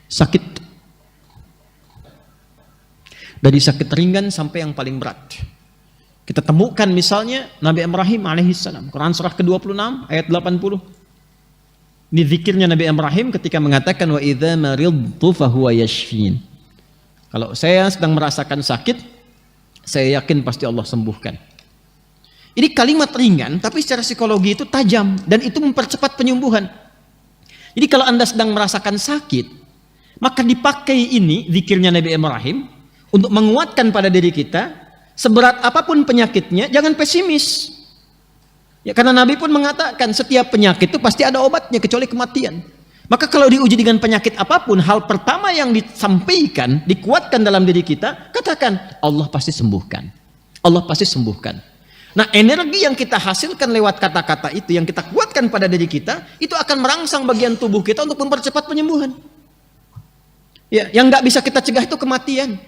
sakit. Dari sakit ringan sampai yang paling berat. Kita temukan misalnya Nabi Ibrahim alaihissalam, Quran surah ke-26 ayat 80. Ini zikirnya Nabi Ibrahim ketika mengatakan wa idza maridtu fahuwa yashfin. Kalau saya sedang merasakan sakit, saya yakin pasti Allah sembuhkan. Ini kalimat ringan tapi secara psikologi itu tajam dan itu mempercepat penyembuhan. Jadi kalau Anda sedang merasakan sakit, maka dipakai ini zikirnya Nabi Ibrahim untuk menguatkan pada diri kita, seberat apapun penyakitnya, jangan pesimis. Ya, karena Nabi pun mengatakan setiap penyakit itu pasti ada obatnya kecuali kematian. Maka kalau diuji dengan penyakit apapun, hal pertama yang disampaikan, dikuatkan dalam diri kita, katakan Allah pasti sembuhkan. Allah pasti sembuhkan. Nah, energi yang kita hasilkan lewat kata-kata itu, yang kita kuatkan pada diri kita, itu akan merangsang bagian tubuh kita untuk mempercepat penyembuhan. Ya, yang nggak bisa kita cegah itu kematian.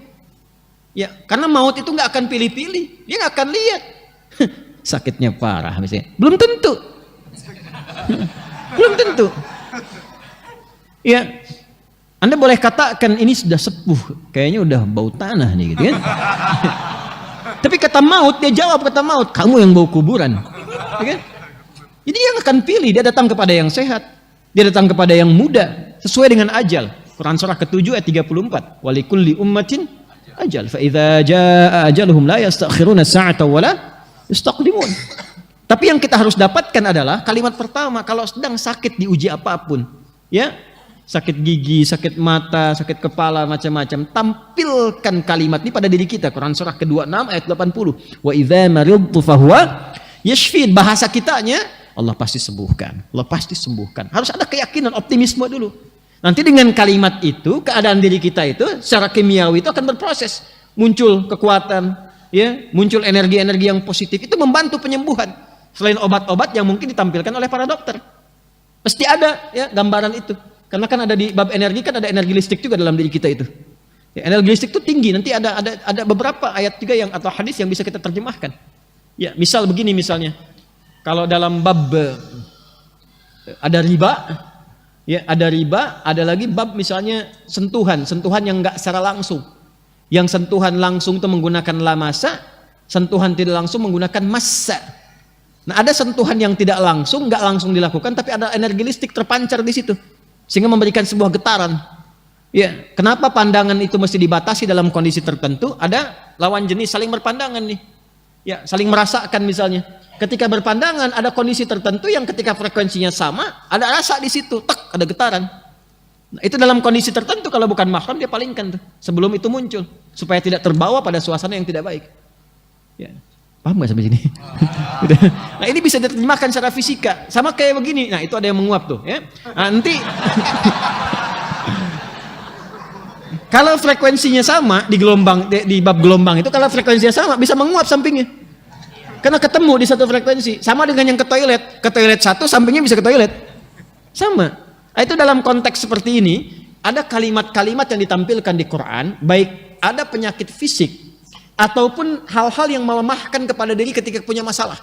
Ya, karena maut itu nggak akan pilih-pilih, dia nggak akan lihat sakitnya parah misalnya, belum tentu, belum tentu. Ya, Anda boleh katakan ini sudah sepuh, kayaknya udah bau tanah nih, gitu kan? Tapi kata maut, dia jawab kata maut, kamu yang bau kuburan, ya kan? Jadi dia akan pilih, dia datang kepada yang sehat, dia datang kepada yang muda, sesuai dengan ajal. Quran surah ke-7 ayat 34, walikulli ummatin ajal fa idza jaa ajaluhum la yastakhiruna sa'atan wala yastaqdimun. Tapi yang kita harus dapatkan adalah kalimat pertama kalau sedang sakit diuji apapun, ya, sakit gigi, sakit mata, sakit kepala, macam-macam, tampilkan kalimat ini pada diri kita. Quran surah ke-26 ayat 80. Wa idza maridtu fahuwa yashfin. Bahasa kitanya Allah pasti sembuhkan. Allah pasti sembuhkan. Harus ada keyakinan, optimisme dulu. Nanti dengan kalimat itu, keadaan diri kita itu secara kimiawi itu akan berproses, muncul kekuatan, ya, muncul energi-energi yang positif, itu membantu penyembuhan. Selain obat-obat yang mungkin ditampilkan oleh para dokter, pasti ada ya gambaran itu. Karena kan ada di bab energi, kan ada energi listrik juga dalam diri kita itu. Ya, energi listrik itu tinggi. Nanti ada beberapa ayat juga yang atau hadis yang bisa kita terjemahkan. Ya, misal begini misalnya, kalau dalam bab ada riba. Ya, ada riba, ada lagi bab misalnya sentuhan yang enggak secara langsung. Yang sentuhan langsung itu menggunakan lamasa, sentuhan tidak langsung menggunakan massa. Nah, ada sentuhan yang tidak langsung, enggak langsung dilakukan, tapi ada energi listrik terpancar di situ, sehingga memberikan sebuah getaran. Ya, kenapa pandangan itu mesti dibatasi dalam kondisi tertentu? Ada lawan jenis saling berpandangan nih. Ya, saling merasakan misalnya. Ketika berpandangan ada kondisi tertentu yang ketika frekuensinya sama, ada rasa di situ, tak ada getaran. Nah, itu dalam kondisi tertentu kalau bukan mahram dia palingkan tuh sebelum itu muncul supaya tidak terbawa pada suasana yang tidak baik. Ya. Paham nggak sampai sini? Nah, ini bisa diterjemahkan secara fisika. Sama kayak begini. Nah, itu ada yang menguap tuh, ya. Nah, nanti kalau frekuensinya sama di gelombang di bab gelombang itu, kalau frekuensinya sama bisa menguap sampingnya. Karena ketemu di satu frekuensi, sama dengan yang ke toilet satu sampingnya bisa ke toilet, sama. Nah, itu dalam konteks seperti ini ada kalimat-kalimat yang ditampilkan di Quran, baik ada penyakit fisik ataupun hal-hal yang melemahkan kepada diri ketika punya masalah.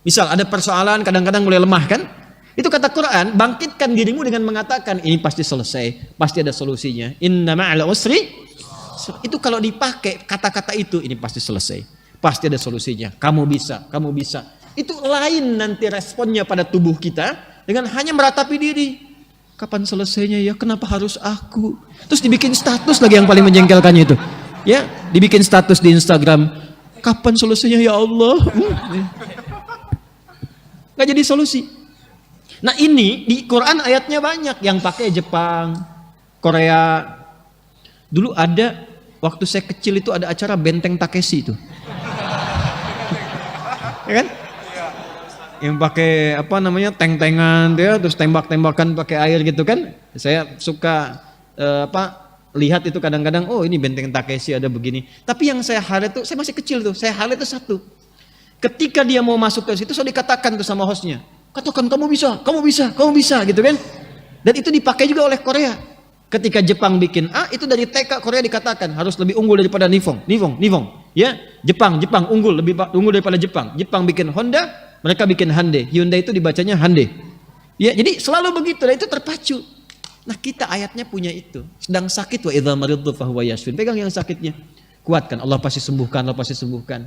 Misal ada persoalan kadang-kadang mulai lemah kan, itu kata Quran, bangkitkan dirimu dengan mengatakan ini pasti selesai, pasti ada solusinya. Inna ma'al usri, itu kalau dipakai kata-kata itu ini pasti selesai. Pasti ada solusinya, kamu bisa, kamu bisa. Itu lain nanti responnya pada tubuh kita dengan hanya meratapi diri. Kapan selesainya ya? Kenapa harus aku? Terus dibikin status lagi yang paling menjengkelkannya itu. Ya, dibikin status di Instagram. Kapan selesainya ya Allah? Nggak jadi solusi. Nah, ini di Quran ayatnya banyak yang pakai Jepang, Korea. Dulu ada waktu saya kecil itu ada acara Benteng Takeshi itu. Ya kan? Yang pakai apa namanya tank-tankan ya, terus tembak-tembakan pakai air gitu kan? Saya suka lihat itu kadang-kadang, oh ini Benteng Takeshi ada begini. Tapi yang saya highlight tuh, saya masih kecil tuh, saya highlight itu satu. Ketika dia mau masuk ke situ, saya dikatakan tuh sama hostnya, katakan kamu bisa, kamu bisa, kamu bisa gitu kan? Dan itu dipakai juga oleh Korea. Ketika Jepang bikin A, itu dari TK Korea dikatakan harus lebih unggul daripada Nihon. Ya, Jepang unggul, lebih unggul daripada Jepang. Jepang bikin Honda, mereka bikin Hyundai. Hyundai itu dibacanya Hyundai. Ya, jadi selalu begitu, dan itu terpacu. Nah kita ayatnya punya itu. Sedang sakit wa idza maridtu fahuwa yashfin. Pegang yang sakitnya. Kuatkan, Allah pasti sembuhkan, Allah pasti sembuhkan.